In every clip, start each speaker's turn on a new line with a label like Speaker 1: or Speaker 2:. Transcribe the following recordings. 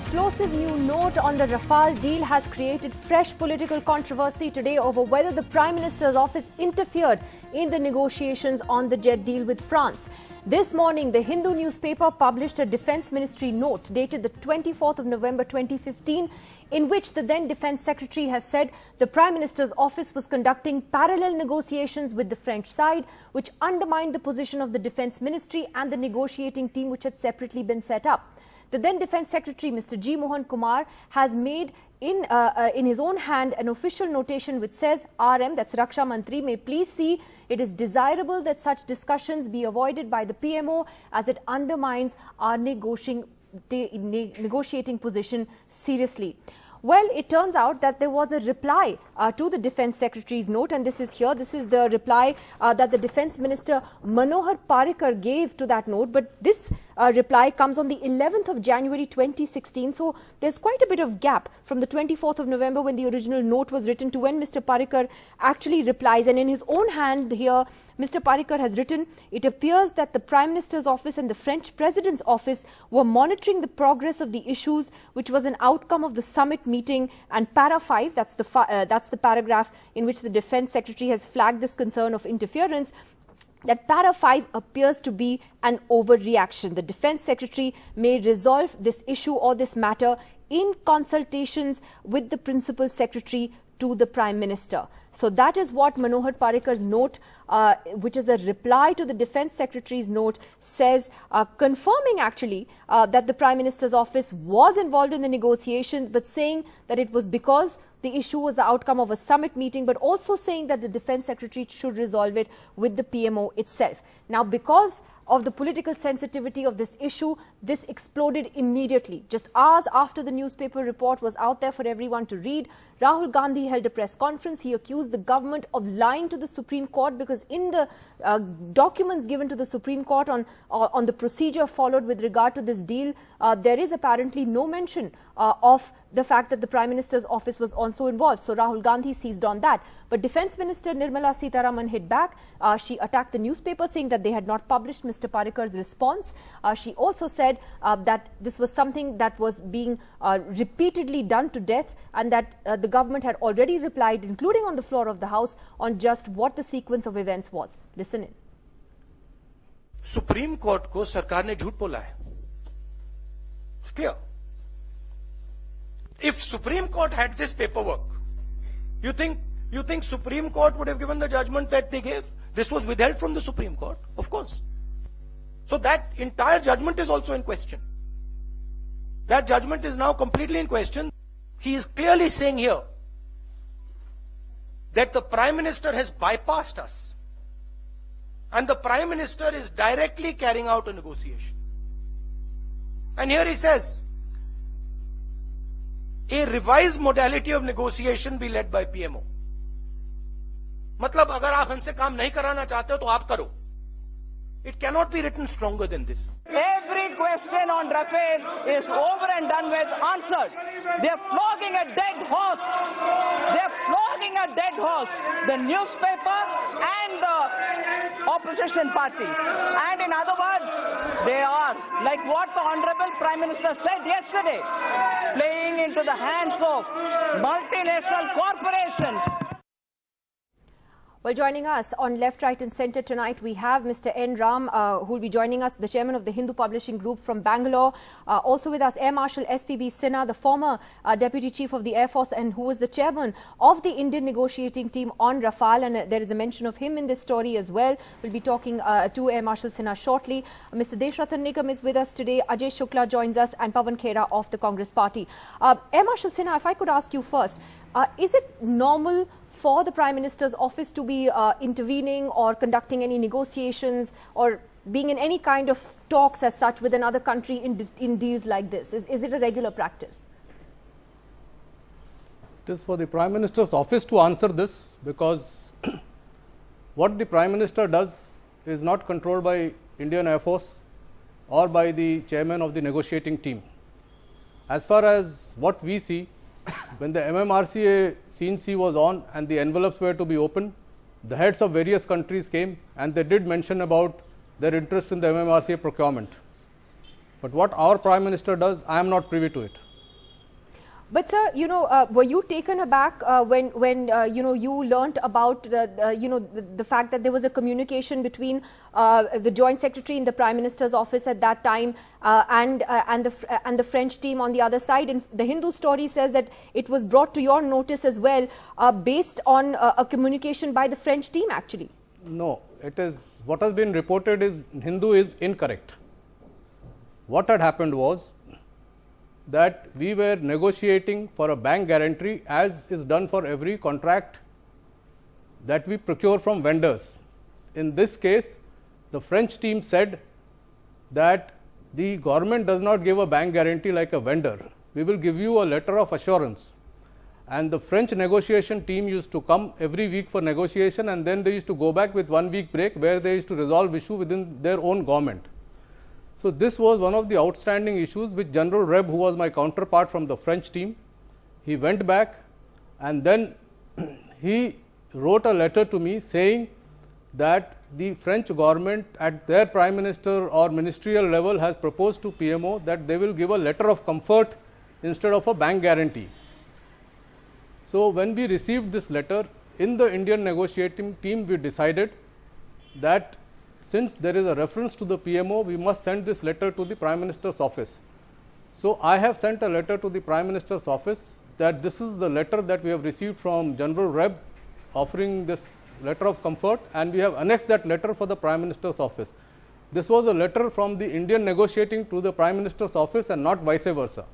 Speaker 1: explosive new note on the Rafale deal has created fresh political controversy today over whether the Prime Minister's office interfered in the negotiations on the jet deal with France. This morning, the Hindu newspaper published a Defence Ministry note dated the 24th of November 2015, in which the then Defence Secretary has said the Prime Minister's office was conducting parallel negotiations with the French side, which undermined the position of the Defence Ministry and the negotiating team which had separately been set up. The then Defence Secretary, Mr. G. Mohan Kumar, has made in his own hand an official notation which says, RM, that's Raksha Mantri, may please see it is desirable that such discussions be avoided by the PMO as it undermines our negotiating position seriously. Well, it turns out that there was a reply to the Defence Secretary's note, and this is here. This is the reply that the Defence Minister Manohar Parrikars gave to that note. But this reply comes on the 11th of January 2016. So there's quite a bit of gap from the 24th of November when the original note was written to when Mr. Parrikars actually replies. And in his own hand here, Mr. Parrikars has written, it appears that the Prime Minister's office and the French President's office were monitoring the progress of the issues, which was an outcome of the summit meeting. And para 5, that's the paragraph in which the Defence Secretary has flagged this concern of interference. That para 5 appears to be an overreaction. The Defence Secretary may resolve this issue or this matter in consultations with the Principal Secretary to the Prime Minister. So that is what Manohar Parrikars' note, which is a reply to the Defence Secretary's note, says, confirming actually that the Prime Minister's office was involved in the negotiations, but saying that it was because the issue was the outcome of a summit meeting, but also saying that the Defence Secretary should resolve it with the PMO itself. Now, because of the political sensitivity of this issue, this exploded immediately. Just hours after the newspaper report was out there for everyone to read, Rahul Gandhi held a press conference. He accused the government of lying to the Supreme Court because in the documents given to the Supreme Court on the procedure followed with regard to this deal, there is apparently no mention of the fact that the Prime Minister's office was also involved. So Rahul Gandhi seized on that. But Defence Minister Nirmala Sitharaman hit back. She attacked the newspaper, saying that they had not published Mr. Parrikars' response. She also said that this was something that was being repeatedly done to death, and that the government had already replied, including on the floor of the House, on just what the sequence of events was. Listen in.
Speaker 2: Supreme court को सरकार ने झूठ बोला है. It's clear. If Supreme Court had this paperwork, you think Supreme Court would have given the judgment that they gave? This was withheld from the Supreme Court, of course. So that entire judgment is also in question. That judgment is now completely in question. He is clearly saying here that the Prime Minister has bypassed us, and the Prime Minister is directly carrying out a negotiation. And here he says, a revised modality of negotiation be led by PMO. मतलब अगर आप हमसे काम नहीं कराना चाहते हो तो आप करो. It cannot be written stronger than this.
Speaker 3: Every question on Rafale is over and done with, answered. They're flogging a dead horse. They're flogging a dead horse. The newspaper and the opposition party. And in other words, they are, like what the Honorable Prime Minister said yesterday, playing into the hands of multinational corporations.
Speaker 1: Well, joining us on Left, Right and Centre tonight, we have Mr. N. Ram, who will be joining us, the chairman of the Hindu Publishing Group from Bangalore. Also with us, Air Marshal S.P.B. Sinha, the former Deputy Chief of the Air Force and who was the chairman of the Indian negotiating team on Rafale. And there is a mention of him in this story as well. We'll be talking to Air Marshal Sinha shortly. Mr. Deshratan Nigam is with us today. Ajay Shukla joins us, and Pawan Khera of the Congress Party. Air Marshal Sinha, if I could ask you first, is it normal for the Prime Minister's office to be intervening or conducting any negotiations or being in any kind of talks as such with another country in deals like this? Is it a regular practice?
Speaker 4: It is for the Prime Minister's office to answer this, because what the Prime Minister does is not controlled by Indian Air Force or by the chairman of the negotiating team. As far as what we see, when the MMRCA Scene C was on and the envelopes were to be opened, the heads of various countries came and they did mention about their interest in the MMRCA procurement. But what our Prime Minister does, I am not privy to it.
Speaker 1: But sir, were you taken aback when you learnt about the fact that there was a communication between the Joint Secretary in the Prime Minister's office at that time and the French team on the other side? And the Hindu story says that it was brought to your notice as well, based on a communication by the French team actually.
Speaker 4: No, it is what has been reported is Hindu is incorrect. What had happened was that we were negotiating for a bank guarantee as is done for every contract that we procure from vendors. In this case, the French team said that the government does not give a bank guarantee like a vendor. We will give you a letter of assurance. And the French negotiation team used to come every week for negotiation, and then they used to go back with 1 week break where they used to resolve issue within their own government. So this was one of the outstanding issues which General Reb, who was my counterpart from the French team, he went back and then he wrote a letter to me saying that the French government at their Prime Minister or ministerial level has proposed to PMO that they will give a letter of comfort instead of a bank guarantee. So when we received this letter, in the Indian negotiating team we decided that since there is a reference to the PMO, we must send this letter to the Prime Minister's office. So I have sent a letter to the Prime Minister's office that this is the letter that we have received from General Reb offering this letter of comfort, and we have annexed that letter for the Prime Minister's office. This was a letter from the Indian negotiating to the Prime Minister's office and not vice versa.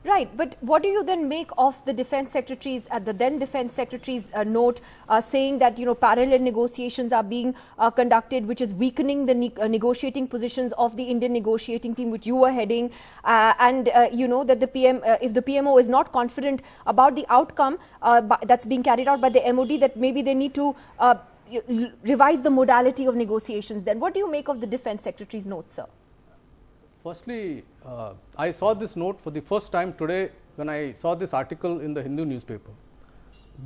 Speaker 1: Right, but what do you then make of the Defence Secretary's, the then Defence Secretary's note saying that parallel negotiations are being conducted, which is weakening the negotiating positions of the Indian negotiating team which you were heading, and that the if the PMO is not confident about the outcome that's being carried out by the MOD, that maybe they need to revise the modality of negotiations. Then what do you make of the Defence Secretary's note, sir?
Speaker 4: Firstly, I saw this note for the first time today when I saw this article in the Hindu newspaper.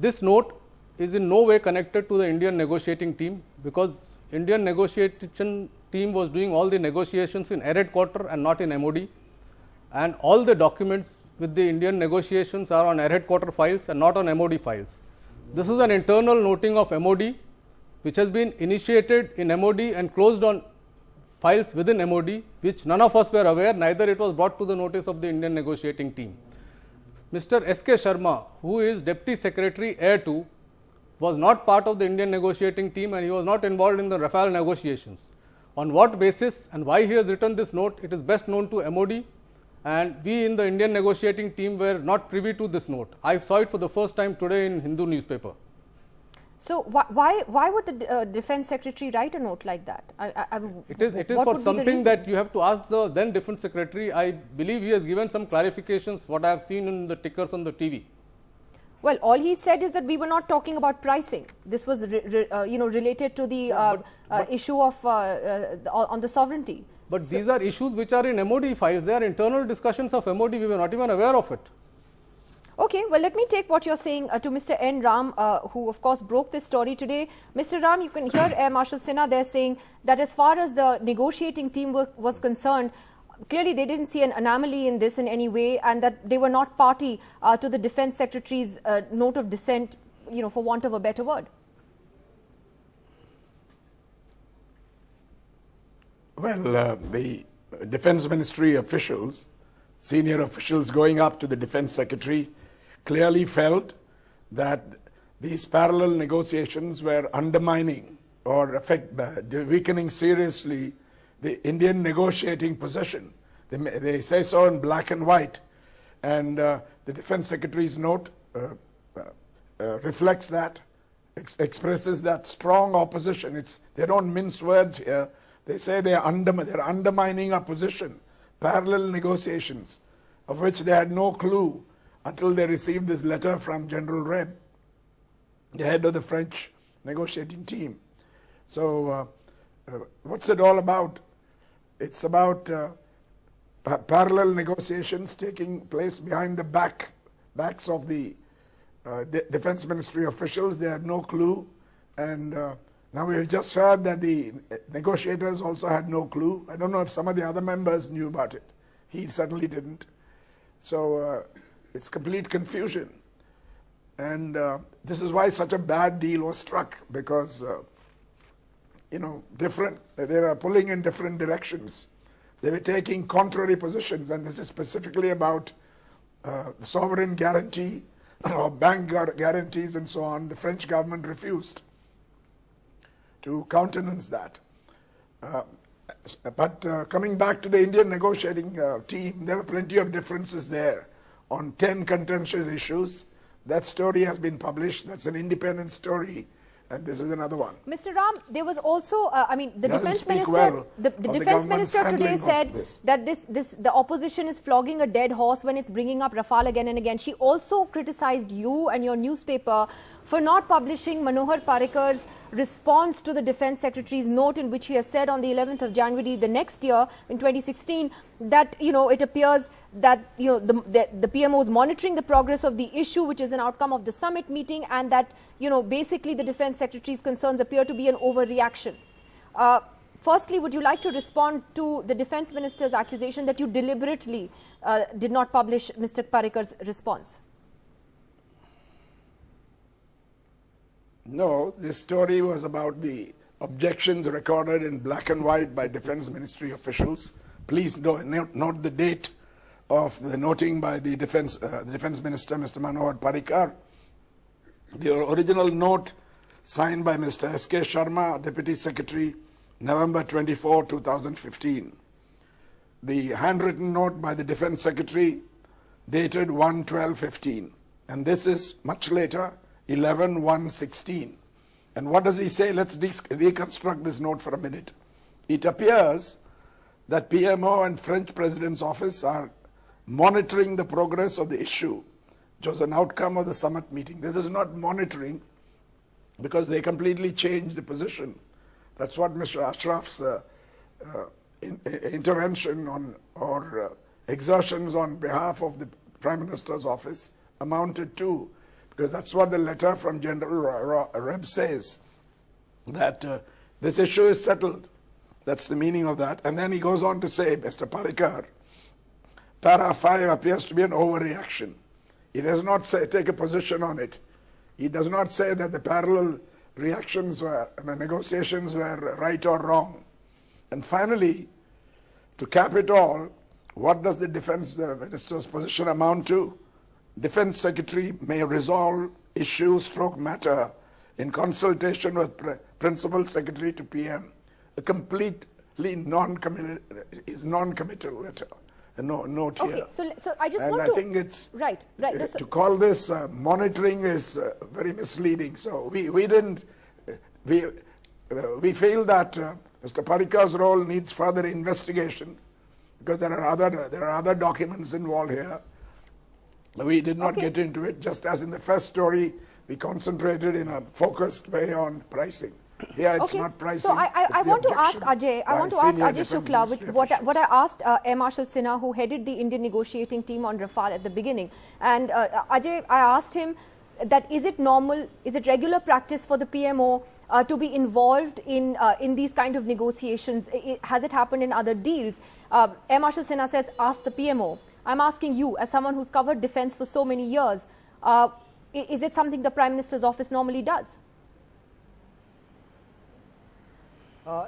Speaker 4: This note is in no way connected to the Indian negotiating team, because Indian negotiation team was doing all the negotiations in Air Headquarters and not in MOD, and all the documents with the Indian negotiations are on Air Headquarters files and not on MOD files. This is an internal noting of MOD which has been initiated in MOD and closed on files within MOD, which none of us were aware, neither it was brought to the notice of the Indian negotiating team. Mr. S.K. Sharma, who is Deputy Secretary Air 2, was not part of the Indian negotiating team and he was not involved in the Rafale negotiations. On what basis and why he has written this note, it is best known to MOD, and we in the Indian negotiating team were not privy to this note. I saw it for the first time today in Hindu newspaper.
Speaker 1: So why would the Defence Secretary write a note like that?
Speaker 4: It is for something that you have to ask the then Defence Secretary. I believe he has given some clarifications what I have seen in the tickers on the TV.
Speaker 1: Well, all he said is that we were not talking about pricing. This was related to the issue of on the sovereignty.
Speaker 4: But so these are issues which are in MOD files. They are internal discussions of MOD. We were not even aware of it.
Speaker 1: Okay, well, let me take what you're saying to Mr. N. Ram, who of course broke this story today. Mr. Ram, you can hear Air Marshal Sinha there saying that as far as the negotiating team was concerned, clearly they didn't see an anomaly in this in any way, and that they were not party to the Defence Secretary's note of dissent, for want of a better word.
Speaker 5: Well, the Defence Ministry officials, senior officials going up to the Defence Secretary, clearly felt that these parallel negotiations were undermining or weakening seriously the Indian negotiating position. They say so in black and white, and the Defence Secretary's note reflects that, expresses that strong opposition. They don't mince words here. They say they're undermining our position. Parallel negotiations, of which they had no clue until they received this letter from General Reb, the head of the French negotiating team. So what's it all about? It's about parallel negotiations taking place behind the backs of the Defence Ministry officials. They had no clue, and now we have just heard that the negotiators also had no clue. I don't know if some of the other members knew about it. He certainly didn't. So it's complete confusion. And this is why such a bad deal was struck, because they were pulling in different directions. They were taking contrary positions, and this is specifically about the sovereign guarantee or bank guarantees and so on. The French government refused to countenance that. But coming back to the Indian negotiating team, there were plenty of differences there on 10 contentious issues. That story has been published. That's an independent story, and this is another one.
Speaker 1: Mr. Ram, there was also, the defense minister,
Speaker 5: well
Speaker 1: the defense minister today said that the opposition is flogging a dead horse when it's bringing up Rafale again and again. She also criticized you and your newspaper for not publishing Manohar Parrikar's response to the defense secretary's note, in which he has said on the 11th of January the next year, in 2016, that, it appears that, the PMO is monitoring the progress of the issue, which is an outcome of the summit meeting, and that, basically the defense secretary's concerns appear to be an overreaction. Firstly, would you like to respond to the defense minister's accusation that you deliberately did not publish Mr. Parrikar's response?
Speaker 5: No, this story was about the objections recorded in black and white by Defense Ministry officials. Please note the date of the noting by the Defense Minister, Mr. Manohar Parrikar. The original note signed by Mr. S.K. Sharma, Deputy Secretary, November 24, 2015. The handwritten note by the Defense Secretary dated 1/12/15. And this is much later, 11/1/16. And what does he say? Let's reconstruct this note for a minute. It appears that PMO and French President's office are monitoring the progress of the issue, which was an outcome of the summit meeting. This is not monitoring, because they completely changed the position. That's what Mr. Ashraf's intervention or exertions on behalf of the Prime Minister's office amounted to. Because that's what the letter from General Reb says, that this issue is settled. That's the meaning of that. And then he goes on to say, Mr. Parrikar, Para 5 appears to be an overreaction. He does not take a position on it. He does not say that the parallel reactions negotiations were right or wrong. And finally, to cap it all, what does the defense minister's position amount to? Defense Secretary may resolve issue/matter in consultation with Principal Secretary to PM. A completely non-committal letter. No note
Speaker 1: here.
Speaker 5: Okay,
Speaker 1: so I just
Speaker 5: and
Speaker 1: want
Speaker 5: I think it's
Speaker 1: right.
Speaker 5: To call this monitoring is very misleading. So we feel that Mr. Parrikar's role needs further investigation, because there are other documents involved here. We did not get into it. Just as in the first story, we concentrated in a focused way on pricing. Here it's not pricing.
Speaker 1: So I want to ask Ajay. Shukla, what I asked Air Marshal Sinha, who headed the Indian negotiating team on Rafale at the beginning, and Ajay, I asked him that is it normal, is it regular practice for the PMO to be involved in these kind of negotiations? Has it happened in other deals? Air Marshal Sinha says, ask the PMO. I'm asking you, as someone who's covered defense for so many years, is it something the Prime Minister's office normally does?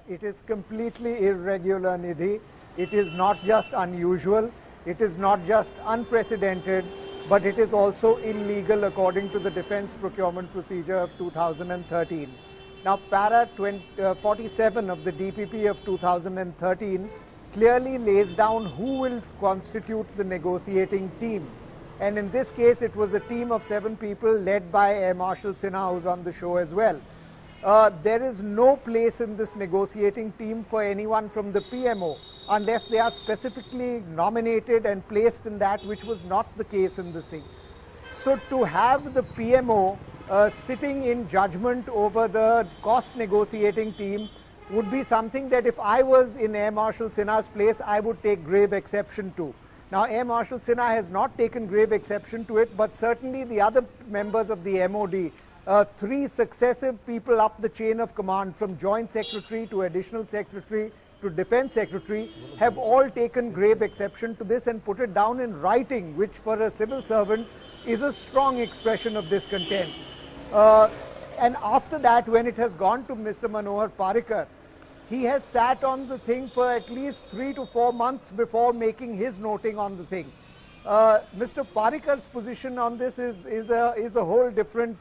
Speaker 6: It is completely irregular, Nidhi. It is not just unusual, it is not just unprecedented, but it is also illegal according to the Defense Procurement Procedure of 2013. Now, Para 47 of the DPP of 2013 clearly lays down who will constitute the negotiating team. And in this case, it was a team of 7 people led by Air Marshal Sinha, who's on the show as well. There is no place in this negotiating team for anyone from the PMO unless they are specifically nominated and placed in that, which was not the case in this thing. So to have the PMO sitting in judgment over the cost negotiating team would be something that if I was in Air Marshal Sinha's place, I would take grave exception to. Now, Air Marshal Sinha has not taken grave exception to it, but certainly the other members of the MOD, 3 successive people up the chain of command, from Joint Secretary to Additional Secretary to Defence Secretary have all taken grave exception to this and put it down in writing, which for a civil servant is a strong expression of discontent. And after that, when it has gone to Mr. Manohar Parrikar, he has sat on the thing for at least 3 to 4 months before making his noting on the thing. Mr. Parrikar's position on this is a whole different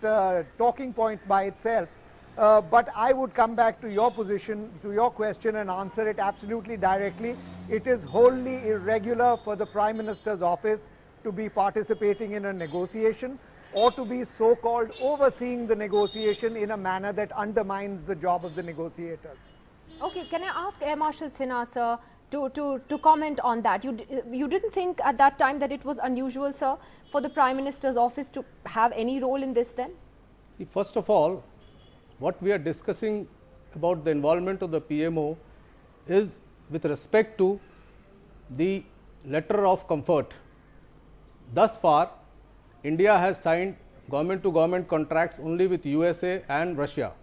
Speaker 6: talking point by itself. But I would come back to your position, to your question, and answer it absolutely directly. It is wholly irregular for the Prime Minister's office to be participating in a negotiation or to be so-called overseeing the negotiation in a manner that undermines the job of the negotiators.
Speaker 1: Okay, can I ask Air Marshal Sinha, sir, to comment on that? You didn't think at that time that it was unusual, sir, for the Prime Minister's office to have any role in this then?
Speaker 4: See, first of all, what we are discussing about the involvement of the PMO is with respect to the letter of comfort. Thus far, India has signed government-to-government contracts only with USA and Russia.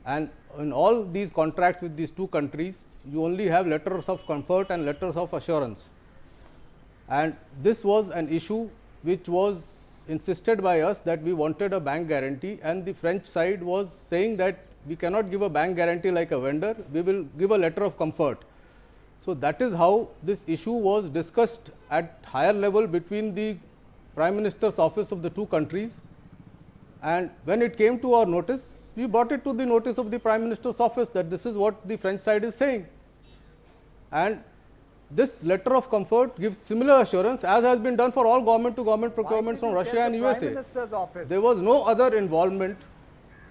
Speaker 4: And in all these contracts with these two countries, you only have letters of comfort and letters of assurance. And this was an issue which was insisted by us that we wanted a bank guarantee, and the French side was saying that we cannot give a bank guarantee like a vendor, we will give a letter of comfort. So that is how this issue was discussed at higher level between the Prime Minister's office of the two countries, and when it came to our notice, we brought it to the notice of the Prime Minister's office that this is what the French side is saying. And this letter of comfort gives similar assurance as has been done for all government-to-government procurements from Russia and USA. There was no other involvement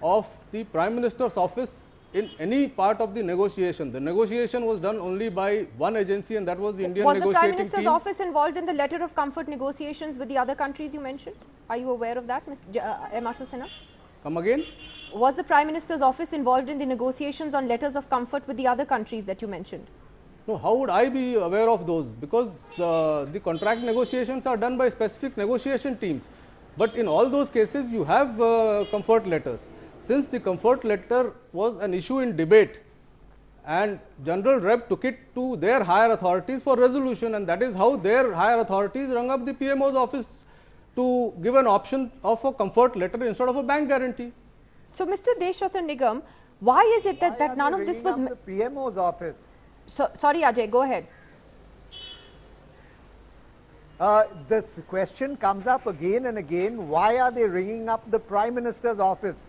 Speaker 4: of the Prime Minister's office in any part of the negotiation. The negotiation was done only by one agency, and that was the Indian negotiating team.
Speaker 1: Was the Prime Minister's office involved in the letter of comfort negotiations with the other countries you mentioned? Are you aware of that, Air Marshal Sinha?
Speaker 4: Come again?
Speaker 1: Was the Prime Minister's office involved in the negotiations on letters of comfort with the other countries that you mentioned?
Speaker 4: No, how would I be aware of those? Because the contract negotiations are done by specific negotiation teams. But in all those cases, you have comfort letters. Since the comfort letter was an issue in debate, and General Reb took it to their higher authorities for resolution, and that is how their higher authorities rung up the PMO's office to give an option of a comfort letter instead of a bank guarantee.
Speaker 1: So, Mr. Deshratna Nigam, why is it that none of this was...
Speaker 6: the PMO's office?
Speaker 1: So, sorry, Ajay, go ahead.
Speaker 6: This question comes up again and again. Why are they ringing up the Prime Minister's office?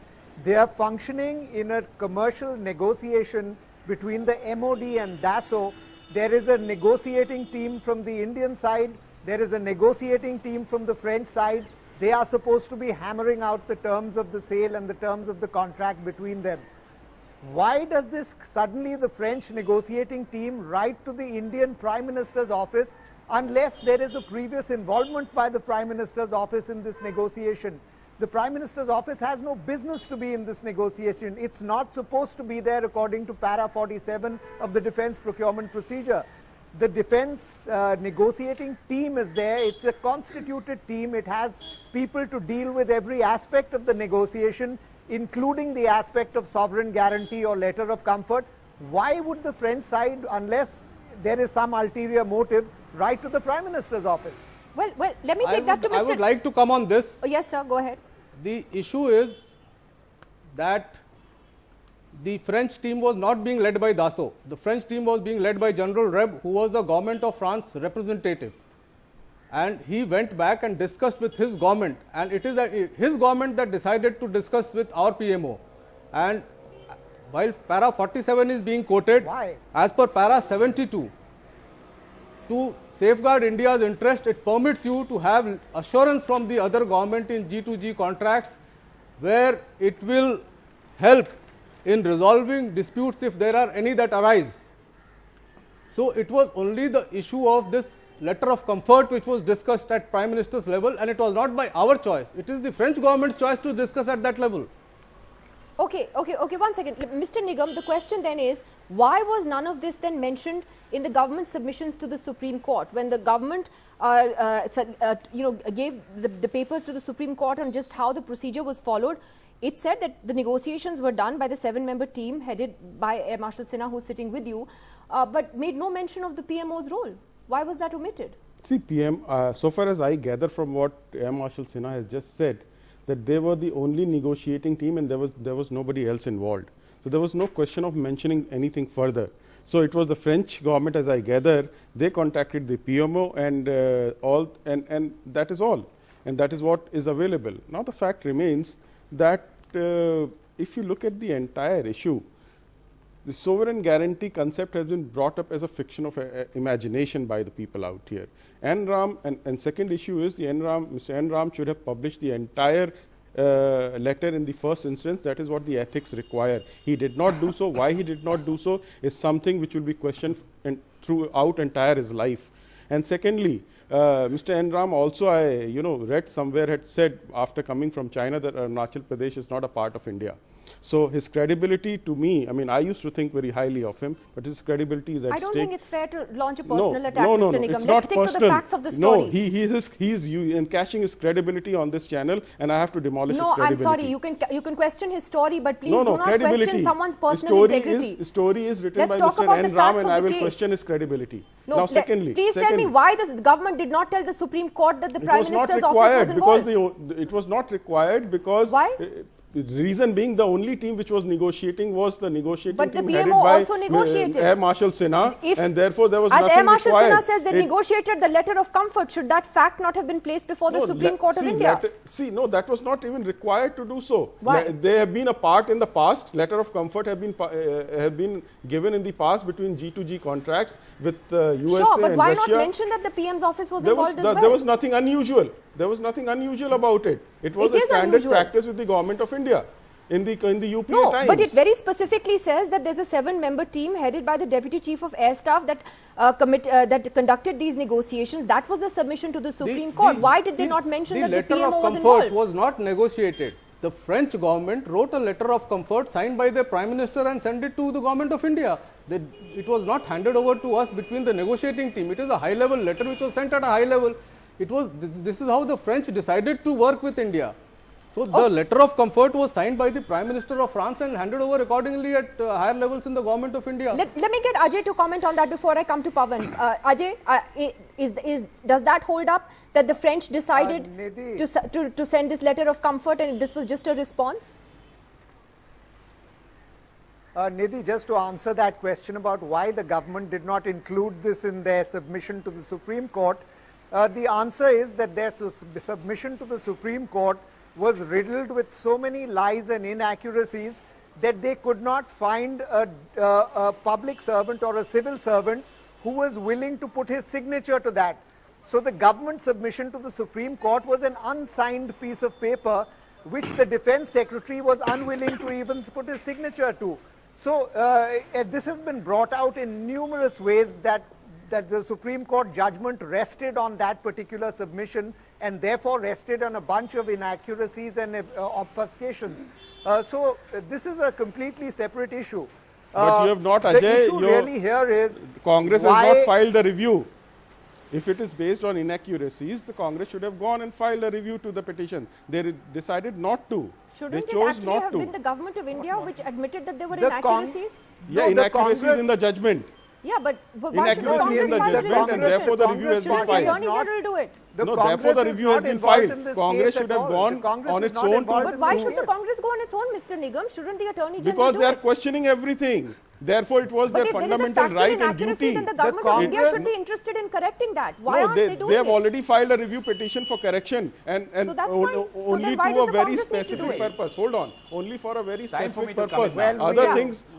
Speaker 6: They are functioning in a commercial negotiation between the MOD and DASO. There is a negotiating team from the Indian side. There is a negotiating team from the French side. They are supposed to be hammering out the terms of the sale and the terms of the contract between them. Why does this suddenly the French negotiating team write to the Indian Prime Minister's office unless there is a previous involvement by the Prime Minister's office in this negotiation? The Prime Minister's office has no business to be in this negotiation. It's not supposed to be there according to para 47 of the defense procurement procedure. The defense negotiating team is there. It's a constituted team. It has people to deal with every aspect of the negotiation, including the aspect of sovereign guarantee or letter of comfort. Why would the French side, unless there is some ulterior motive, write to the Prime Minister's office?
Speaker 1: Well, let me take that to Mr.
Speaker 4: I would like to come on this.
Speaker 1: Oh, yes, sir, go ahead.
Speaker 4: The issue is that the French team was not being led by Dassault. The French team was being led by General Reb, who was the government of France representative. And he went back and discussed with his government, and it is his government that decided to discuss with our PMO. And while para 47 is being quoted,
Speaker 6: why?
Speaker 4: As per para 72, to safeguard India's interest, it permits you to have assurance from the other government in G2G contracts, where it will help in resolving disputes if there are any that arise. So it was only the issue of this letter of comfort which was discussed at Prime Minister's level, and it was not by our choice. It is the French government's choice to discuss at that level.
Speaker 1: Okay, one second. Mr. Nigam, the question then is, why was none of this then mentioned in the government submissions to the Supreme Court when the government gave the papers to the Supreme Court on just how the procedure was followed? It said that the negotiations were done by the 7-member team headed by Air Marshal Sinha, who's sitting with you, but made no mention of the PMO's role. Why was that omitted?
Speaker 7: See, so far as I gather from what Air Marshal Sinha has just said, that they were the only negotiating team and there was nobody else involved. So there was no question of mentioning anything further. So it was the French government, as I gather, they contacted the PMO and and that is all. And that is what is available. Now the fact remains that if you look at the entire issue, the sovereign guarantee concept has been brought up as a fiction of imagination by the people out here. NRAM, and second issue is the NRAM, Mr. NRAM should have published the entire letter in the first instance. That is what the ethics require. He did not do so. Why he did not do so is something which will be questioned throughout entire his life. And secondly, Mr. NRAM also, I read somewhere, had said after coming from China that Arunachal Pradesh is not a part of India. So his credibility, to me, I mean, I used to think very highly of him, but his credibility is at stake.
Speaker 1: I don't think it's fair to launch a personal attack,
Speaker 7: no,
Speaker 1: Mr. Nigam.
Speaker 7: It's
Speaker 1: Let's
Speaker 7: not
Speaker 1: stick
Speaker 7: personal.
Speaker 1: to the facts of the story.
Speaker 7: No, he's encashing his credibility on this channel, and I have to demolish his
Speaker 1: No,
Speaker 7: credibility.
Speaker 1: I'm sorry. You can question his story, but please
Speaker 7: No,
Speaker 1: do not
Speaker 7: credibility.
Speaker 1: question someone's personal integrity.
Speaker 7: His story is written
Speaker 1: Let's
Speaker 7: by
Speaker 1: talk
Speaker 7: Mr.
Speaker 1: about the
Speaker 7: N.
Speaker 1: facts
Speaker 7: Ram,
Speaker 1: of
Speaker 7: and
Speaker 1: the
Speaker 7: I will
Speaker 1: case.
Speaker 7: question his credibility.
Speaker 1: No,
Speaker 7: now, secondly,
Speaker 1: please tell me why the government did not tell the Supreme Court that the Prime Minister's office was involved.
Speaker 7: It was not required because
Speaker 1: Why?
Speaker 7: The reason being the only team which was negotiating was the negotiating
Speaker 1: But the
Speaker 7: team
Speaker 1: PMO
Speaker 7: headed by
Speaker 1: also negotiated.
Speaker 7: Air Marshal Sinha, and therefore there was
Speaker 1: as
Speaker 7: nothing
Speaker 1: Air Marshal
Speaker 7: required.
Speaker 1: Sinha says they negotiated the letter of comfort. Should that fact not have been placed before the Supreme Court of India?
Speaker 7: No, that was not even required to do so.
Speaker 1: Why?
Speaker 7: They have been a part in the past. Letter of comfort have been given in the past between G2G contracts with USA
Speaker 1: Sure, but
Speaker 7: and
Speaker 1: why
Speaker 7: Russia.
Speaker 1: not mention that the PM's office was involved as well?
Speaker 7: There was nothing unusual. There was nothing unusual about it. It was a standard practice with the government of India. In the UPA times.
Speaker 1: But it very specifically says that there's a 7-member team headed by the Deputy Chief of Air Staff that conducted these negotiations. That was the submission to the Supreme Court. Why did they not mention that the PMO was involved?
Speaker 4: The letter of comfort was not negotiated. The French government wrote a letter of comfort signed by the Prime Minister and sent it to the government of India. It was not handed over to us between the negotiating team. It is a high-level letter which was sent at a high level. This is how the French decided to work with India. So the letter of comfort was signed by the Prime Minister of France and handed over accordingly at higher levels in the government of India.
Speaker 1: Let me get Ajay to comment on that before I come to Pawan. Ajay, does that hold up that the French decided to send this letter of comfort and this was just a response?
Speaker 6: Nidhi, just to answer that question about why the government did not include this in their submission to the Supreme Court, the answer is that their submission to the Supreme Court was riddled with so many lies and inaccuracies that they could not find a public servant or a civil servant who was willing to put his signature to that. So the government submission to the Supreme Court was an unsigned piece of paper which the Defense Secretary was unwilling to even put his signature to. So this has been brought out in numerous ways that the Supreme Court judgment rested on that particular submission and therefore rested on a bunch of inaccuracies and obfuscations. So this is a completely separate issue.
Speaker 7: But you have not, Ajay,
Speaker 6: the issue really here is
Speaker 7: Congress has not filed the review. If it is based on inaccuracies, the Congress should have gone and filed a review to the petition. They decided not to.
Speaker 1: Shouldn't
Speaker 7: they chose
Speaker 1: it actually
Speaker 7: not
Speaker 1: have
Speaker 7: to.
Speaker 1: been the government of India which admitted that there were inaccuracies?
Speaker 7: Yeah, inaccuracies in the judgment.
Speaker 1: Yeah, but why should the
Speaker 7: Inaccuracy
Speaker 1: Congress
Speaker 7: in the
Speaker 1: file a
Speaker 7: judgment, and
Speaker 1: review?
Speaker 7: therefore the review has been
Speaker 1: Shouldn't the
Speaker 7: filed.
Speaker 1: Attorney General do it?
Speaker 7: No, therefore the review has been filed. Congress should have gone on its own.
Speaker 1: But why should the Congress go on its own, Mr. Nigam? Shouldn't the Attorney General do it?
Speaker 7: Because they are questioning everything. Therefore, it was their fundamental right and duty.
Speaker 1: Then the government of India should be interested in correcting that. Why aren't they doing it?
Speaker 7: They have already filed a review petition for correction and
Speaker 1: so that's fine.
Speaker 7: only to a very specific purpose. Hold on. Only for a very specific purpose.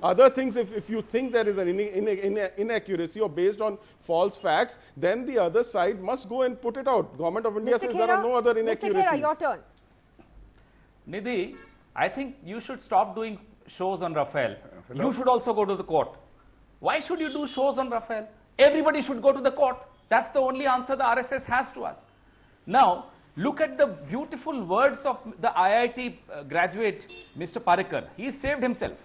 Speaker 7: Other things, if you think there is an inaccuracy or based on false facts, then the other side must go and put it out. Government of India says there are no other inaccuracies.
Speaker 1: Mr. Khera, your turn.
Speaker 8: Nidhi, I think you should stop doing shows on Rafale. You should also go to the court. Why should you do shows on Rafale? Everybody should go to the court. That's the only answer the RSS has to us. Now, look at the beautiful words of the IIT graduate, Mr. Parrikar. He saved himself.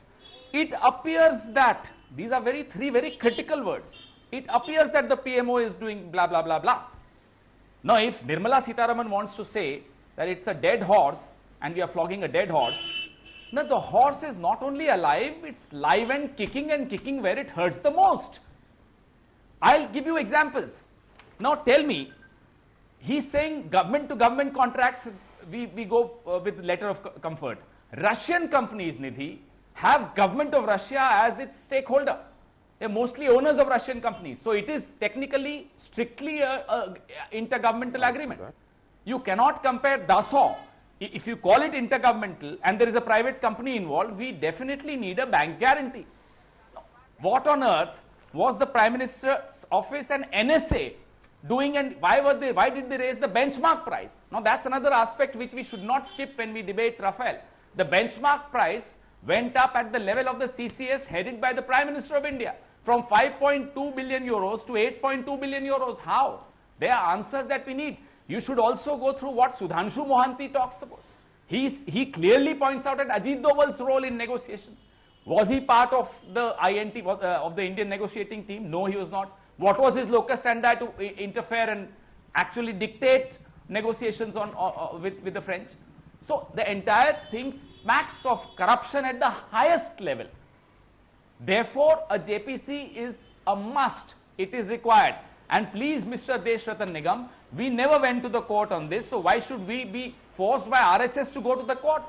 Speaker 8: It appears that, these are three very critical words. It appears that the PMO is doing blah, blah, blah, blah. Now, if Nirmala Sitharaman wants to say that it's a dead horse and we are flogging a dead horse, Now, the horse is not only alive, it's live and kicking where it hurts the most. I'll give you examples. Now, tell me, he's saying government to government contracts, we go with letter of comfort. Russian companies, Nidhi, have government of Russia as its stakeholder. They're mostly owners of Russian companies. So it is technically, strictly a intergovernmental agreement. You cannot compare Dassault. If you call it intergovernmental and there is a private company involved, we definitely need a bank guarantee. What on earth was the Prime Minister's office and NSA doing, and why did they raise the benchmark price? Now that's another aspect which we should not skip when we debate Rafale. The benchmark price went up at the level of the CCS headed by the Prime Minister of India from 5.2 billion euros to 8.2 billion euros. How? There are answers that we need. You should also go through what Sudhanshu Mohanty talks about. He clearly points out at Ajit Doval's role in negotiations. Was he part of the INT, of the Indian negotiating team? No, he was not. What was his locus standi to interfere and actually dictate negotiations with the French? So the entire thing smacks of corruption at the highest level. Therefore, a JPC is a must. It is required. And please, Mr. Deshratan Nigam, we never went to the court on this. So why should we be forced by RSS to go to the court?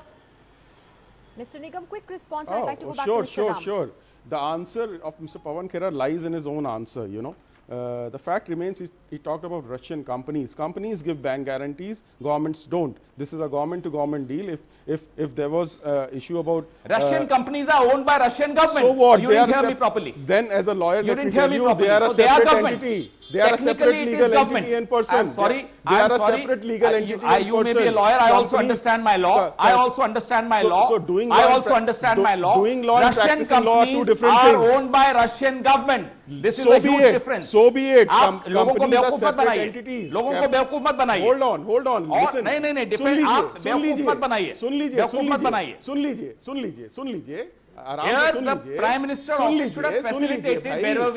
Speaker 1: Mr. Nigam, quick response. I'd like to go back
Speaker 7: sure,
Speaker 1: to Mr. Ram.
Speaker 7: Sure. The answer of Mr. Pawan Khera lies in his own answer, you know. The fact remains, he talked about Russian companies. Companies give bank guarantees, governments don't. This is a government-to-government deal. If there was issue about
Speaker 8: Russian companies are owned by Russian government.
Speaker 7: So what?
Speaker 8: You didn't hear me properly.
Speaker 7: Then, as a lawyer,
Speaker 8: you
Speaker 7: let me tell you, they are a separate entity. They are a separate legal entity in person.
Speaker 8: I'm sorry.
Speaker 7: They are a separate legal entity in person.
Speaker 8: You may be a lawyer. I also understand my law. I also understand my law.
Speaker 7: So doing law
Speaker 8: I also understand my law.
Speaker 7: Doing law and
Speaker 8: Russian
Speaker 7: practicing law are two different
Speaker 8: companies
Speaker 7: things.
Speaker 8: are owned by Russian government. This is a huge difference.
Speaker 7: So be it.
Speaker 8: लोगों को
Speaker 7: Companies are
Speaker 8: बेवकूफ मत
Speaker 7: separate
Speaker 8: बनाइए.
Speaker 7: entities.
Speaker 8: लोगों को बेवकूफ मत बनाइए.
Speaker 7: Hold on. Listen.
Speaker 8: नहीं. Defend. आप बेवकूफ मत बनाइए. बेवकूफ मत बनाइए.
Speaker 7: सुन लीजिए.
Speaker 8: The Prime Minister office should have facilitated wherever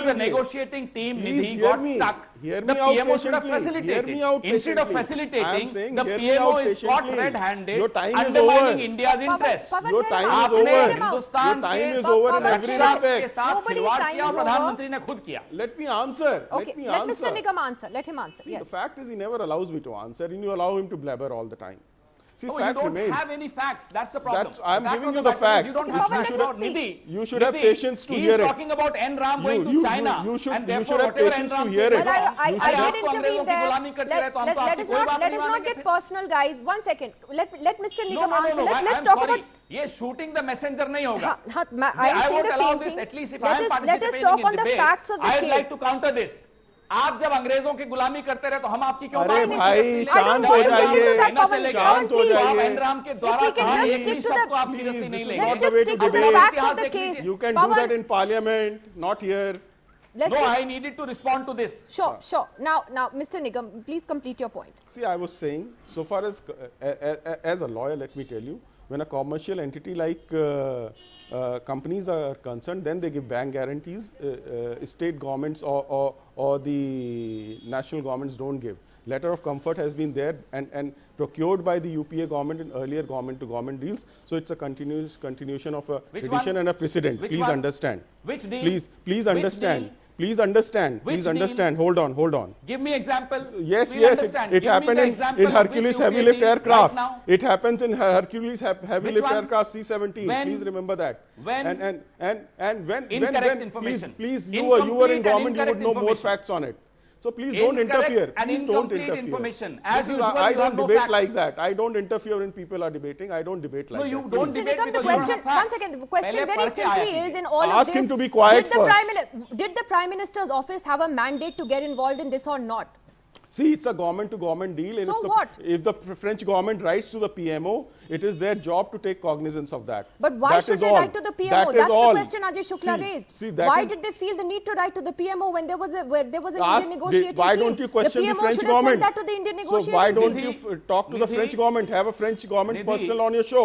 Speaker 8: the negotiating team Nidhi got stuck. The PMO should have facilitated. Instead of facilitating, the PMO is caught red-handed, undermining India's interest.
Speaker 7: Your time is over.
Speaker 8: Hindustan
Speaker 7: Your time is over in every respect.
Speaker 8: खिलवाड़ किया प्रधानमंत्री ने खुद किया.
Speaker 7: Let me answer.
Speaker 1: Okay, let Mr. Nigam answer. Let him answer.
Speaker 7: See,
Speaker 1: yes.
Speaker 7: the fact is he never allows me to answer, and you allow him to blabber all the time. See,
Speaker 8: No,
Speaker 7: fact
Speaker 8: you don't
Speaker 7: remains.
Speaker 8: have any facts. That's the problem.
Speaker 7: I'm
Speaker 8: That
Speaker 7: giving
Speaker 8: was
Speaker 7: you the facts.
Speaker 8: You don't
Speaker 7: You
Speaker 8: have
Speaker 7: should
Speaker 8: facts
Speaker 7: have-
Speaker 8: about Nidhi.
Speaker 7: you should have
Speaker 8: Nidhi,
Speaker 7: patience to
Speaker 8: he
Speaker 7: hear
Speaker 8: is
Speaker 7: it.
Speaker 8: talking about NRAM going to China.
Speaker 7: You should
Speaker 8: and
Speaker 7: have
Speaker 8: therefore whatever
Speaker 7: patience to
Speaker 8: NRAM
Speaker 7: hear
Speaker 8: says
Speaker 7: it.
Speaker 1: Well, I
Speaker 8: अगर
Speaker 1: did
Speaker 8: आपको अंग्रेजों
Speaker 1: intervene
Speaker 8: की
Speaker 1: there.
Speaker 8: गुलामी करते रहे तो हम तो
Speaker 1: Let
Speaker 8: आपकी
Speaker 1: us
Speaker 8: कोई बात
Speaker 1: not
Speaker 8: नहीं मानेंगे
Speaker 1: get
Speaker 8: फिर.
Speaker 1: personal, guys. 1 second. Let Mr.
Speaker 8: No,
Speaker 1: Nigam answer.
Speaker 8: no.
Speaker 1: Let's
Speaker 8: I'm
Speaker 1: talk
Speaker 8: sorry.
Speaker 1: about.
Speaker 8: ये shooting the messenger नहीं होगा.
Speaker 1: I
Speaker 8: I
Speaker 1: am saying
Speaker 8: won't
Speaker 1: the
Speaker 8: allow
Speaker 1: same
Speaker 8: this.
Speaker 1: thing.
Speaker 8: At least if I
Speaker 1: Let
Speaker 8: am
Speaker 1: us
Speaker 8: participating
Speaker 1: talk
Speaker 8: in
Speaker 1: on the
Speaker 8: debate,
Speaker 1: facts of the
Speaker 8: I'd
Speaker 1: case.
Speaker 8: like to counter this. आप जब अंग्रेजों की गुलामी करते रहे तो हम आपकी क्यों
Speaker 7: अरे
Speaker 8: बात नहीं
Speaker 7: भाई,
Speaker 8: सुनते?
Speaker 7: शांत हो जाइए, शांत हो जाइए.
Speaker 8: एनराम के द्वारा
Speaker 1: If we can
Speaker 8: कहा
Speaker 1: just
Speaker 8: एक
Speaker 1: stick
Speaker 8: भी
Speaker 1: to
Speaker 8: शब्द
Speaker 1: the-
Speaker 8: को आप सीरियसली नहीं
Speaker 7: Please,
Speaker 8: लेंगे.
Speaker 1: Let's
Speaker 7: the
Speaker 1: just
Speaker 7: way to
Speaker 1: stick to the
Speaker 7: debate.
Speaker 1: facts of the case.
Speaker 7: You can do
Speaker 1: Pawan,
Speaker 7: that in parliament, not here.
Speaker 1: let's
Speaker 8: No,
Speaker 1: just-
Speaker 8: I needed to respond to this.
Speaker 1: Sure. Now, Mr. Nigam, please complete your point.
Speaker 7: See, I was saying, so far as a lawyer, let me tell you, when a commercial entity like companies are concerned, then they give bank guarantees. State governments or the national governments don't give. Letter of comfort has been there and procured by the UPA government in earlier government-to-government deals. So it's a continuation of a
Speaker 8: Which
Speaker 7: tradition
Speaker 8: one?
Speaker 7: and a precedent.
Speaker 8: Which
Speaker 7: Please
Speaker 8: one?
Speaker 7: understand.
Speaker 8: Which deal?
Speaker 7: Please
Speaker 8: Which
Speaker 7: understand.
Speaker 8: deal?
Speaker 7: Please understand.
Speaker 8: Which
Speaker 7: Please
Speaker 8: deal?
Speaker 7: understand. Hold on.
Speaker 8: Give me example.
Speaker 7: Yes,
Speaker 8: We'll
Speaker 7: it
Speaker 8: understand.
Speaker 7: happened
Speaker 8: Give me the
Speaker 7: in
Speaker 8: example of
Speaker 7: Hercules
Speaker 8: which
Speaker 7: heavy
Speaker 8: UPA
Speaker 7: lift
Speaker 8: deal
Speaker 7: aircraft.
Speaker 8: right now.
Speaker 7: It happens in Hercules heavy
Speaker 8: Which
Speaker 7: lift
Speaker 8: one?
Speaker 7: aircraft C-17.
Speaker 8: When?
Speaker 7: Please remember that.
Speaker 8: When?
Speaker 7: And when
Speaker 8: Incorrect information.
Speaker 7: please you were in
Speaker 8: Incomplete and
Speaker 7: government, you would
Speaker 8: incorrect
Speaker 7: know more
Speaker 8: information.
Speaker 7: facts on it. So please don't
Speaker 8: Incorrect
Speaker 7: interfere.
Speaker 8: and
Speaker 7: Please don't
Speaker 8: incomplete
Speaker 7: interfere.
Speaker 8: information. As
Speaker 7: This is-
Speaker 8: usual,
Speaker 7: I
Speaker 8: you
Speaker 7: don't
Speaker 8: have no
Speaker 7: debate
Speaker 8: facts.
Speaker 7: like that. I don't interfere when people are debating. I don't debate like
Speaker 8: No,
Speaker 7: that.
Speaker 8: you
Speaker 7: Please.
Speaker 8: don't
Speaker 1: Mr.
Speaker 8: debate
Speaker 1: Nigam,
Speaker 8: because
Speaker 1: the
Speaker 8: you
Speaker 1: question,
Speaker 8: don't have
Speaker 1: one
Speaker 8: facts.
Speaker 1: second, the question
Speaker 8: पहले
Speaker 1: very
Speaker 8: पढ़ के आया
Speaker 1: simply
Speaker 8: कीजिए.
Speaker 1: is in all
Speaker 7: Ask
Speaker 1: of
Speaker 7: him
Speaker 1: this,
Speaker 7: to be quiet
Speaker 1: did the Prime Minister's office have a mandate to get involved in this or not?
Speaker 7: See, it's a government-to-government deal. And
Speaker 1: So
Speaker 7: if the,
Speaker 1: what?
Speaker 7: If the French government writes to the PMO, it is their job to take cognizance of that.
Speaker 1: But why
Speaker 7: That
Speaker 1: should
Speaker 7: is
Speaker 1: they
Speaker 7: all.
Speaker 1: write to the PMO?
Speaker 7: That is
Speaker 1: That's
Speaker 7: all.
Speaker 1: the question Ajay Shukla raised.
Speaker 7: See, that
Speaker 1: why
Speaker 7: is-
Speaker 1: did they feel the need to write to the PMO when there was an
Speaker 7: Ask
Speaker 1: Indian negotiating
Speaker 7: why
Speaker 1: team?
Speaker 7: don't you question the
Speaker 1: PMO
Speaker 7: French
Speaker 1: should
Speaker 7: government?
Speaker 1: have sent that to the Indian
Speaker 7: So
Speaker 1: negotiating
Speaker 7: why don't
Speaker 1: team.
Speaker 7: you talk to the
Speaker 8: Nidhi,
Speaker 7: French government? Have a French government
Speaker 8: Nidhi,
Speaker 7: personnel on your show.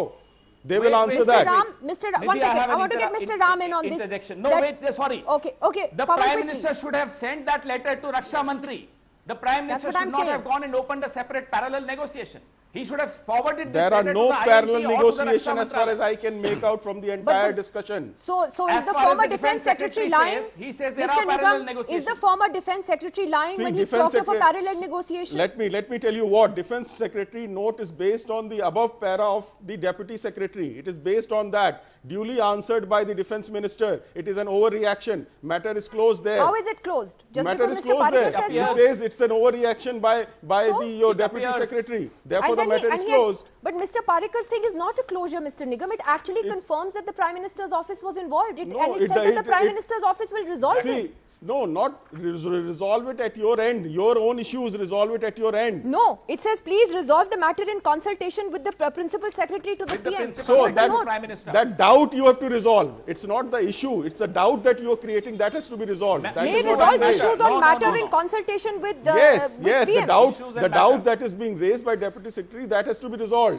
Speaker 7: They will
Speaker 8: wait,
Speaker 7: answer
Speaker 8: Mr.
Speaker 7: that.
Speaker 1: Ram, one
Speaker 8: Nidhi,
Speaker 1: second.
Speaker 8: have
Speaker 1: I
Speaker 8: an
Speaker 1: want to get Mr. Ram in on this.
Speaker 8: interjection. No,
Speaker 1: That-
Speaker 8: wait, sorry.
Speaker 1: Okay.
Speaker 8: The
Speaker 1: Pawan,
Speaker 8: Prime
Speaker 1: quickly.
Speaker 8: Minister should have sent that letter to Raksha Mantri. The Prime
Speaker 1: That's
Speaker 8: Minister
Speaker 1: what
Speaker 8: should
Speaker 1: I'm
Speaker 8: not
Speaker 1: saying.
Speaker 8: have gone and opened a separate parallel negotiation. He should have forwarded this
Speaker 7: There are
Speaker 8: letter
Speaker 7: no
Speaker 8: to the
Speaker 7: parallel
Speaker 8: INT or to the
Speaker 7: negotiation
Speaker 8: Raksha
Speaker 7: as far
Speaker 8: Mantralaya.
Speaker 7: as I can make out from the entire discussion.
Speaker 1: So
Speaker 8: As
Speaker 1: is the
Speaker 8: far as
Speaker 1: former
Speaker 8: the
Speaker 1: Defence
Speaker 8: Defence
Speaker 1: Secretary
Speaker 8: Secretary
Speaker 1: lying?
Speaker 8: says, he says there
Speaker 1: Mr.
Speaker 8: are parallel
Speaker 1: Nigam, is
Speaker 8: negotiations.
Speaker 1: the former Defence Secretary lying
Speaker 7: See,
Speaker 1: when he
Speaker 7: Defence
Speaker 1: talked of a
Speaker 7: Secretary-
Speaker 1: parallel negotiation?
Speaker 7: Let me tell you what Defence Secretary note is based on the above para of the Deputy Secretary. It is based on that. Duly answered by the Defence Minister. It is an overreaction. Matter is closed there.
Speaker 1: How is it closed? Just
Speaker 7: Matter
Speaker 1: because
Speaker 7: is
Speaker 1: Mr.
Speaker 7: closed
Speaker 1: Parrikars
Speaker 7: there.
Speaker 1: says
Speaker 7: He
Speaker 1: so?
Speaker 7: says it's an overreaction by
Speaker 1: So?
Speaker 7: your
Speaker 8: It
Speaker 7: Deputy
Speaker 8: appears.
Speaker 7: Secretary. Therefore,
Speaker 1: And
Speaker 7: the
Speaker 1: then
Speaker 7: matter is
Speaker 1: and he had-
Speaker 7: closed.
Speaker 1: But Mr. Parrikar's thing is not a closure, Mr. Nigam. It actually confirms that the Prime Minister's office was involved.
Speaker 7: No,
Speaker 1: And it
Speaker 7: it-
Speaker 1: says that the
Speaker 7: it-
Speaker 1: Prime
Speaker 7: it-
Speaker 1: Minister's office will resolve
Speaker 7: See,
Speaker 1: this.
Speaker 7: no, not resolve it at your end. Your own issues, resolve it at your end.
Speaker 1: No, it says please resolve the matter in consultation with the Principal Secretary to the
Speaker 8: With the
Speaker 1: PM.
Speaker 8: Principal
Speaker 7: So
Speaker 1: Here's the
Speaker 8: Secretary,
Speaker 1: note.
Speaker 8: Prime Minister.
Speaker 7: that doubt you have to resolve. It's not the issue. It's a doubt that you are creating that has to be resolved. That
Speaker 1: May
Speaker 7: is what
Speaker 1: resolve
Speaker 7: I'm saying.
Speaker 1: issues
Speaker 8: No,
Speaker 1: on
Speaker 8: no,
Speaker 1: matter
Speaker 8: no, no.
Speaker 1: in consultation with the
Speaker 7: Yes,
Speaker 1: with
Speaker 7: yes, the
Speaker 1: PM.
Speaker 7: doubt,
Speaker 8: Issues
Speaker 7: the
Speaker 8: and
Speaker 7: doubt
Speaker 8: matter.
Speaker 7: that is being raised by Deputy Secretary, that has to be resolved.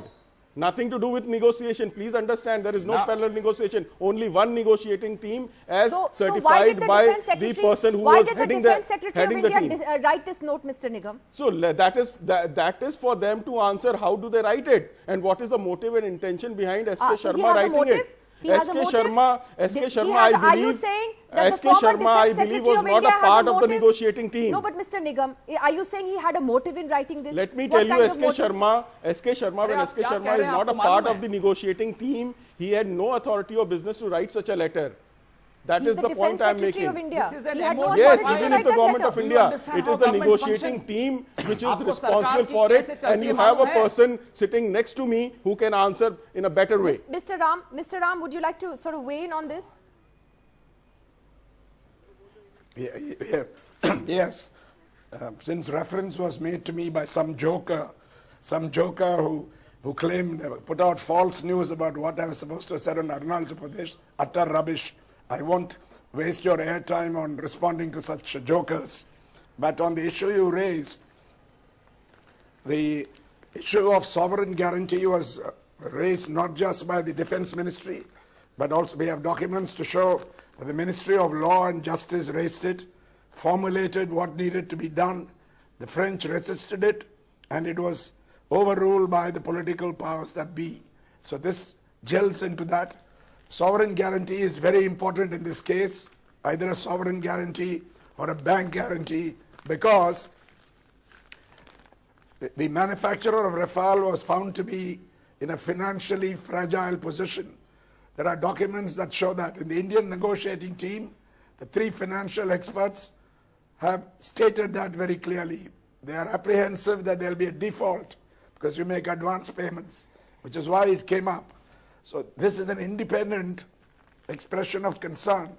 Speaker 7: Nothing to do with negotiation. Please understand there is no
Speaker 8: Now-
Speaker 7: parallel negotiation. Only one negotiating team as
Speaker 1: So why did
Speaker 7: certified
Speaker 1: the
Speaker 7: by
Speaker 1: Defence
Speaker 7: the
Speaker 1: Secretary,
Speaker 7: person who
Speaker 1: why
Speaker 7: was
Speaker 1: did the
Speaker 7: heading
Speaker 1: Defence
Speaker 7: the,
Speaker 1: Secretary of
Speaker 7: heading the
Speaker 1: India
Speaker 7: team.
Speaker 1: write this note, Mr. Nigam?
Speaker 7: So that is for them to answer how do they write it and what is the motive and intention behind SK
Speaker 1: So he
Speaker 7: Sharma
Speaker 1: has a
Speaker 7: writing
Speaker 1: motive?
Speaker 7: it.
Speaker 1: He has a
Speaker 7: SK
Speaker 1: motive?
Speaker 7: Sharma, SK
Speaker 1: He
Speaker 7: Sharma,
Speaker 1: has-
Speaker 7: I
Speaker 1: are you
Speaker 7: believe,
Speaker 1: saying that the
Speaker 7: SK
Speaker 1: former
Speaker 7: Sharma, I
Speaker 1: Defence
Speaker 7: believe,
Speaker 1: Secretary
Speaker 7: was
Speaker 1: of
Speaker 7: not
Speaker 1: India
Speaker 7: a
Speaker 1: has
Speaker 7: part of the
Speaker 1: motive?
Speaker 7: negotiating team.
Speaker 1: No, but Mr. Nigam, are you saying he had a motive in writing this?
Speaker 7: Let me
Speaker 1: What
Speaker 7: tell you,
Speaker 1: kind of
Speaker 7: SK
Speaker 1: motive?
Speaker 7: Sharma, when SK
Speaker 8: क्या
Speaker 7: Sharma
Speaker 8: कह
Speaker 7: is
Speaker 8: रहे हैं,
Speaker 7: not a
Speaker 8: आपको
Speaker 7: part
Speaker 8: मालूम
Speaker 7: of
Speaker 8: है?
Speaker 7: the negotiating team, he had no authority or business to write such a letter. That
Speaker 1: He's
Speaker 7: is the point
Speaker 1: Defence
Speaker 7: I am
Speaker 1: Secretary
Speaker 7: making.
Speaker 1: of India.
Speaker 8: This is an
Speaker 1: He had no
Speaker 8: MOU.
Speaker 7: Yes,
Speaker 1: authority to
Speaker 7: even
Speaker 1: write
Speaker 7: if the
Speaker 1: that
Speaker 7: government
Speaker 1: letter.
Speaker 7: of
Speaker 8: Do you
Speaker 7: India,
Speaker 8: understand
Speaker 7: it
Speaker 8: how
Speaker 7: is the
Speaker 8: governments
Speaker 7: negotiating
Speaker 8: function?
Speaker 7: team which is
Speaker 8: आपको
Speaker 7: responsible
Speaker 8: सरकार की
Speaker 7: for it,
Speaker 8: कैसे चलती
Speaker 7: and you
Speaker 8: है
Speaker 7: have a
Speaker 8: मालूम है?
Speaker 7: person sitting next to me who can answer in a better way.
Speaker 1: Mr. Ram, would you like to sort of weigh in on this?
Speaker 5: Yes. Since reference was made to me by some joker who claimed, put out false news about what I was supposed to have said on Arunachal Pradesh, utter rubbish. I won't waste your airtime on responding to such jokers. But on the issue you raised, the issue of sovereign guarantee was raised not just by the Defence Ministry, but also we have documents to show that the Ministry of Law and Justice raised it, formulated what needed to be done. The French resisted it, and it was overruled by the political powers that be. So this gels into that. Sovereign guarantee is very important in this case, either a sovereign guarantee or a bank guarantee, because the manufacturer of Rafale was found to be in a financially fragile position. There are documents that show that. In the Indian negotiating team, the three financial experts have stated that very clearly. They are apprehensive that there will be a default because you make advance payments, which is why it came up. So this is an independent expression of concern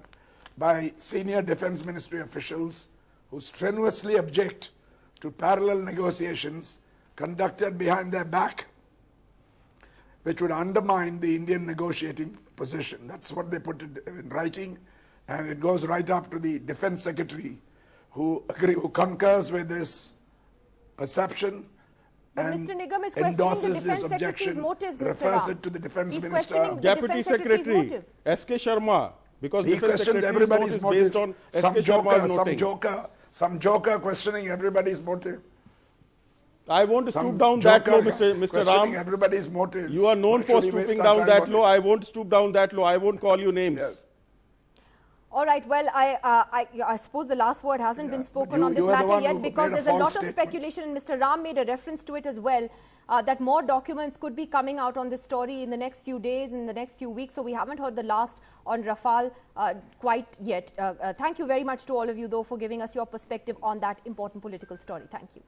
Speaker 5: by senior Defence Ministry officials who strenuously object to parallel negotiations conducted behind their back, which would undermine the Indian negotiating position. That's what they put it in writing, and it goes right up to the Defence Secretary who concurs with this perception.
Speaker 1: But
Speaker 5: And
Speaker 1: Mr. Nigam is questioning the
Speaker 5: endorses
Speaker 1: Defence
Speaker 5: this
Speaker 1: Secretary's
Speaker 5: objection,
Speaker 1: motives, Mr.
Speaker 5: refers
Speaker 1: Ram.
Speaker 5: it to the Defence
Speaker 1: He's
Speaker 5: Minister.
Speaker 1: questioning the
Speaker 7: Deputy
Speaker 1: Defence Secretary's
Speaker 7: Secretary,
Speaker 1: motive.
Speaker 7: SK Sharma, because
Speaker 5: He
Speaker 7: Defence
Speaker 5: questioned
Speaker 7: Secretary's
Speaker 5: everybody's
Speaker 7: note is based
Speaker 5: motives.
Speaker 7: on SK Sharma's noting.
Speaker 5: Some joker questioning everybody's motive.
Speaker 7: I won't
Speaker 5: Some
Speaker 7: stoop down that low,
Speaker 5: joker
Speaker 7: Mr.
Speaker 5: questioning
Speaker 7: Ram.
Speaker 5: everybody's motives.
Speaker 7: You are known
Speaker 5: Why
Speaker 7: for
Speaker 5: should he waste
Speaker 7: stooping
Speaker 5: our
Speaker 7: down
Speaker 5: time
Speaker 7: that
Speaker 5: on
Speaker 7: low.
Speaker 5: it?
Speaker 7: I won't stoop down that low. I won't call you names.
Speaker 5: Yes.
Speaker 1: All right. Well, I suppose the last word hasn't been spoken
Speaker 5: you-
Speaker 1: on this
Speaker 5: you are the
Speaker 1: matter
Speaker 5: one
Speaker 1: yet
Speaker 5: who
Speaker 1: because
Speaker 5: made a
Speaker 1: there's a lot
Speaker 5: false
Speaker 1: of
Speaker 5: statement.
Speaker 1: speculation, and Mr. Ram made a reference to it as well, that more documents could be coming out on this story in the next few days, in the next few weeks. So we haven't heard the last on Rafale quite yet. Thank you very much to all of you, though, for giving us your perspective on that important political story. Thank you.